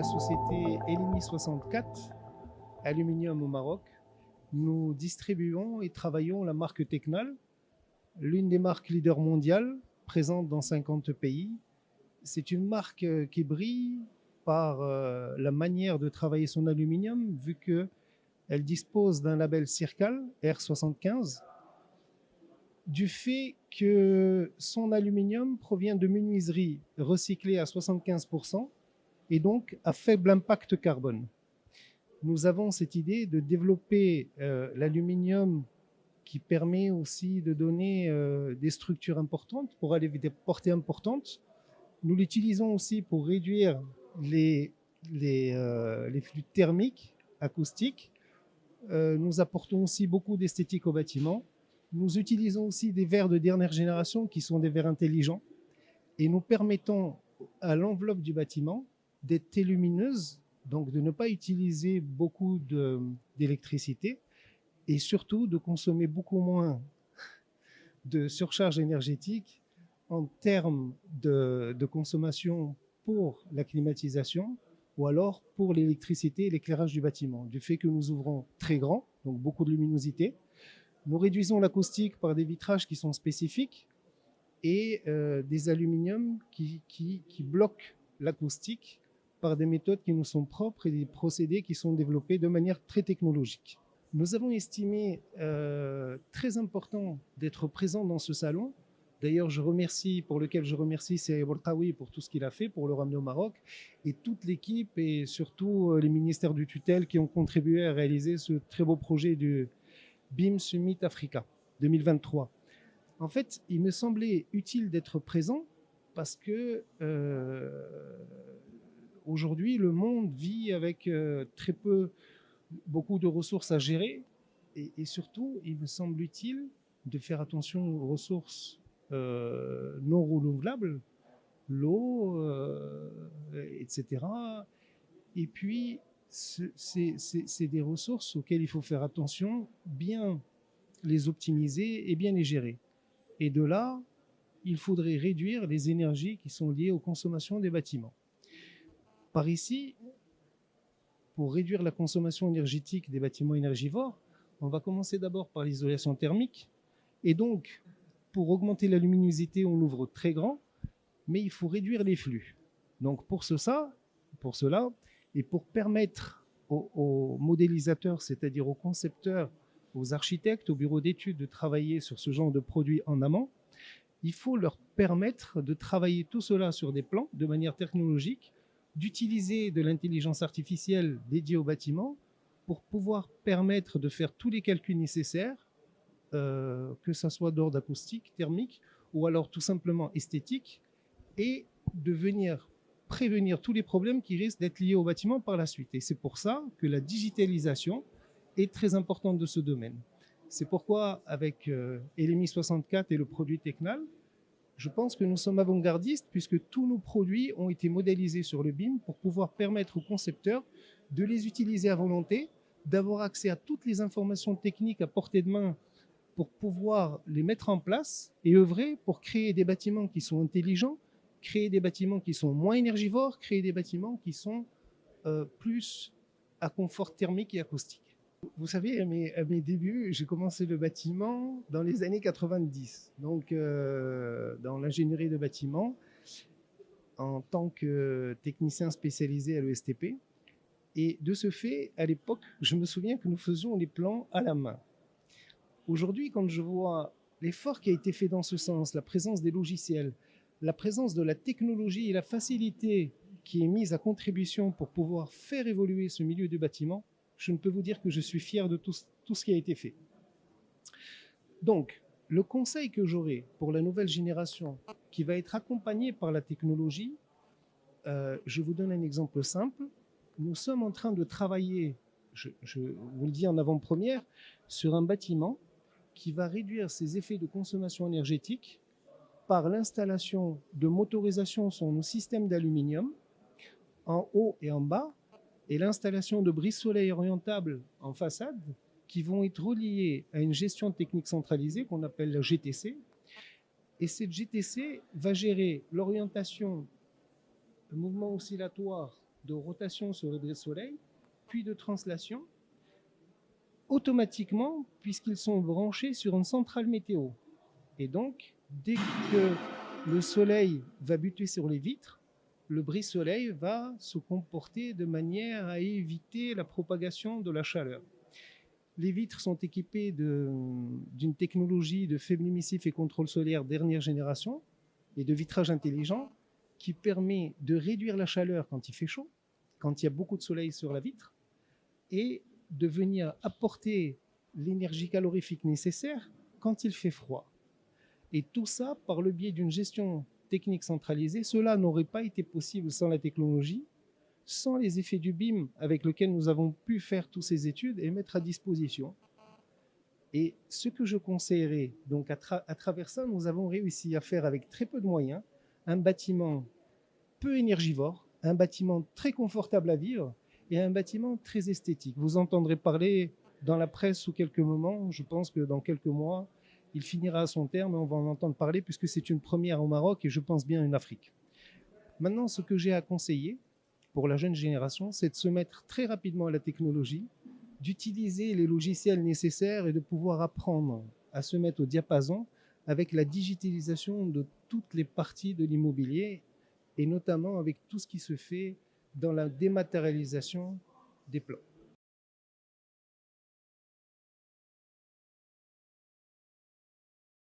la société Elimi 64, aluminium au Maroc. Nous distribuons et travaillons la marque Tecnal, l'une des marques leaders mondiales présentes dans 50 pays. C'est une marque qui brille par la manière de travailler son aluminium, vu qu'elle dispose d'un label CIRCAL R75, du fait que son aluminium provient de menuiseries recyclées à 75% et donc à faible impact carbone. Nous avons cette idée de développer l'aluminium qui permet aussi de donner des structures importantes pour aller des portées importantes. Nous l'utilisons aussi pour réduire les flux thermiques, acoustiques. Nous apportons aussi beaucoup d'esthétique au bâtiment. Nous utilisons aussi des verres de dernière génération qui sont des verres intelligents et nous permettons à l'enveloppe du bâtiment d'être lumineuse, donc de ne pas utiliser beaucoup d'électricité et surtout de consommer beaucoup moins de surcharge énergétique en termes de consommation pour la climatisation ou alors pour l'électricité et l'éclairage du bâtiment. Du fait que nous ouvrons très grand, donc beaucoup de luminosité, nous réduisons l'acoustique par des vitrages qui sont spécifiques et des aluminiums qui bloquent l'acoustique par des méthodes qui nous sont propres et des procédés qui sont développés de manière très technologique. Nous avons estimé très important d'être présent dans ce salon. D'ailleurs, je remercie c'est Bortaoui pour tout ce qu'il a fait pour le ramener au Maroc et toute l'équipe et surtout les ministères du tutelle qui ont contribué à réaliser ce très beau projet du BIM Summit Africa 2023. En fait, il me semblait utile d'être présent parce que aujourd'hui, le monde vit avec beaucoup de ressources à gérer et surtout, il me semble utile de faire attention aux ressources non renouvelables, l'eau, etc. Et puis, c'est des ressources auxquelles il faut faire attention, bien les optimiser et bien les gérer. Et de là, il faudrait réduire les énergies qui sont liées aux consommations des bâtiments. Par ici, pour réduire la consommation énergétique des bâtiments énergivores, on va commencer d'abord par l'isolation thermique. Et donc, pour augmenter la luminosité, on l'ouvre très grand, mais il faut réduire les flux. Donc, pour cela, et pour permettre aux modélisateurs, c'est-à-dire aux concepteurs, aux architectes, aux bureaux d'études de travailler sur ce genre de produits en amont, il faut leur permettre de travailler tout cela sur des plans de manière technologique, d'utiliser de l'intelligence artificielle dédiée au bâtiment pour pouvoir permettre de faire tous les calculs nécessaires, que ce soit d'ordre acoustique, thermique ou alors tout simplement esthétique, et de venir prévenir tous les problèmes qui risquent d'être liés au bâtiment par la suite. Et c'est pour ça que la digitalisation est très importante de ce domaine. C'est pourquoi avec Elimi 64 et le produit Tecnal, je pense que nous sommes avant-gardistes puisque tous nos produits ont été modélisés sur le BIM pour pouvoir permettre aux concepteurs de les utiliser à volonté, d'avoir accès à toutes les informations techniques à portée de main pour pouvoir les mettre en place et œuvrer pour créer des bâtiments qui sont intelligents, créer des bâtiments qui sont moins énergivores, créer des bâtiments qui sont plus à confort thermique et acoustique. Vous savez, à mes débuts, j'ai commencé le bâtiment dans les années 90, donc dans l'ingénierie de bâtiment, en tant que technicien spécialisé à l'ESTP. Et de ce fait, à l'époque, je me souviens que nous faisions les plans à la main. Aujourd'hui, quand je vois l'effort qui a été fait dans ce sens, la présence des logiciels, la présence de la technologie et la facilité qui est mise à contribution pour pouvoir faire évoluer ce milieu du bâtiment, je ne peux vous dire que je suis fier de tout ce qui a été fait. Donc, le conseil que j'aurai pour la nouvelle génération qui va être accompagnée par la technologie, je vous donne un exemple simple. Nous sommes en train de travailler, je vous le dis en avant-première, sur un bâtiment qui va réduire ses effets de consommation énergétique par l'installation de motorisation sur nos systèmes d'aluminium en haut et en bas, et l'installation de brise-soleil orientables en façade qui vont être reliées à une gestion technique centralisée qu'on appelle la GTC. Et cette GTC va gérer l'orientation, le mouvement oscillatoire de rotation sur le soleil, puis de translation, automatiquement, puisqu'ils sont branchés sur une centrale météo. Et donc, dès que le soleil va buter sur les vitres, le brise-soleil va se comporter de manière à éviter la propagation de la chaleur. Les vitres sont équipées d'une technologie de faible émissif et contrôle solaire dernière génération et de vitrage intelligent qui permet de réduire la chaleur quand il fait chaud, quand il y a beaucoup de soleil sur la vitre, et de venir apporter l'énergie calorifique nécessaire quand il fait froid. Et tout ça par le biais d'une gestion technique centralisée. Cela n'aurait pas été possible sans la technologie, sans les effets du BIM avec lequel nous avons pu faire toutes ces études et mettre à disposition. Et ce que je conseillerais, donc à travers ça, nous avons réussi à faire avec très peu de moyens un bâtiment peu énergivore, un bâtiment très confortable à vivre et un bâtiment très esthétique. Vous entendrez parler dans la presse sous quelques moments, je pense que dans quelques mois, il finira à son terme et on va en entendre parler puisque c'est une première au Maroc et je pense bien en Afrique. Maintenant, ce que j'ai à conseiller pour la jeune génération, c'est de se mettre très rapidement à la technologie, d'utiliser les logiciels nécessaires et de pouvoir apprendre à se mettre au diapason avec la digitalisation de toutes les parties de l'immobilier et notamment avec tout ce qui se fait dans la dématérialisation des plans.